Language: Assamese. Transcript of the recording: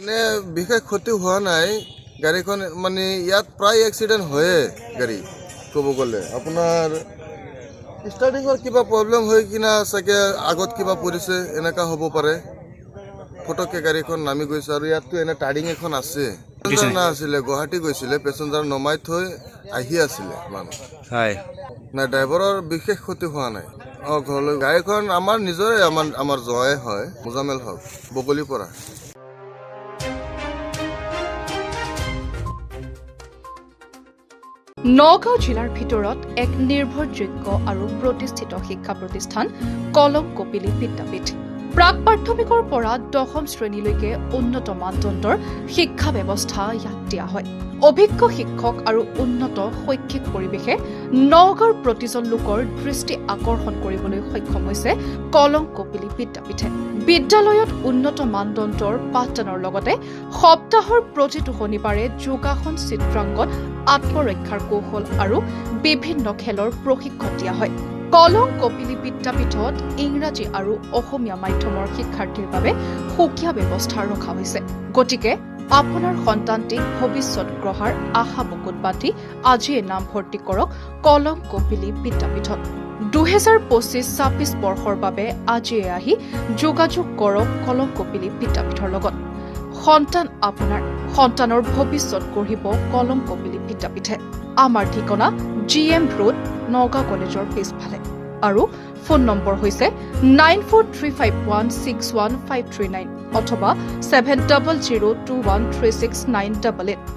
এনে বিশেষ ক্ষতি হোৱা নাই গাড়ীখন মানে ইয়াত প্ৰায় এক্সিডেণ্ট হয়ে গাড়ী ক'ব গ'লে আপোনাৰ ষ্টাৰ্টিঙৰ কিবা প্ৰব্লেম হৈ কিনা চাগে আগত কিবা পৰিছে এনেকা হ'ব পাৰে ফটককে গাড়ীখন নামি গৈছে আৰু ইয়াততো এনে টাৰ্ডিং এখন আছে পেচেঞ্জাৰ নাছিলে গুৱাহাটী গৈছিলে পেচেঞ্জাৰ নমাই থৈ আহি আছিলে মানুহ হয় নাই ড্ৰাইভাৰৰ বিশেষ ক্ষতি হোৱা নাই ঘৰলৈ গাড়ীখন আমাৰ নিজৰে আমাৰ জয় হয় মুজামেল হক বগলীৰ পৰা নগাঁও জিলাৰ ভিতৰত এক নিৰ্ভৰযোগ্য আৰু প্ৰতিষ্ঠিত শিক্ষা প্ৰতিষ্ঠান কলম কপিলী বিদ্যাপীঠ প্ৰাক প্ৰাথমিকৰ পৰা দশম শ্ৰেণীলৈকে উন্নত মানদণ্ডৰ শিক্ষা ব্যৱস্থা ইয়াত দিয়া হয় অভিজ্ঞ শিক্ষক আৰু উন্নত শৈক্ষিক পৰিৱেশে নগাঁৱৰ প্ৰতিজন লোকৰ দৃষ্টি আকৰ্ষণ কৰিবলৈ সক্ষম হৈছে কলম কপিলী বিদ্যাপীঠে বিদ্যালয়ত উন্নত মানদণ্ডৰ পাঠদানৰ লগতে সপ্তাহৰ প্ৰতিটো শনিবাৰে যোগাসন চিত্ৰাংকন আত্মৰক্ষাৰ কৌশল আৰু বিভিন্ন খেলৰ প্ৰশিক্ষণ দিয়া হয় কলম কপিলী বিদ্যাপীঠত ইংৰাজী আৰু অসমীয়া মাধ্যমৰ শিক্ষাৰ্থীৰ বাবে সুকীয়া ব্যৱস্থা ৰখা হৈছে গতিকে আপোনাৰ সন্তানটিক ভৱিষ্যত গঢ়াৰ আশা বুকুত বান্ধি আজিয়ে নামভৰ্তি কৰক কলম কপিলী বিদ্যাপীঠত 2025-26 বৰ্ষৰ বাবে আজিয়ে আহি যোগাযোগ কৰক কলম কপিলী বিদ্যাপীঠৰ লগত সন্তান আপোনাৰ সন্তানৰ ভৱিষ্যত গঢ়িব কলম কপিলী বিদ্যাপীঠে আমাৰ ঠিকনা GM ৰোড নগাঁও কলেজৰ পিছফালে আৰু ফোন নম্বৰ হৈছে 9435161539 অথবা 7002136988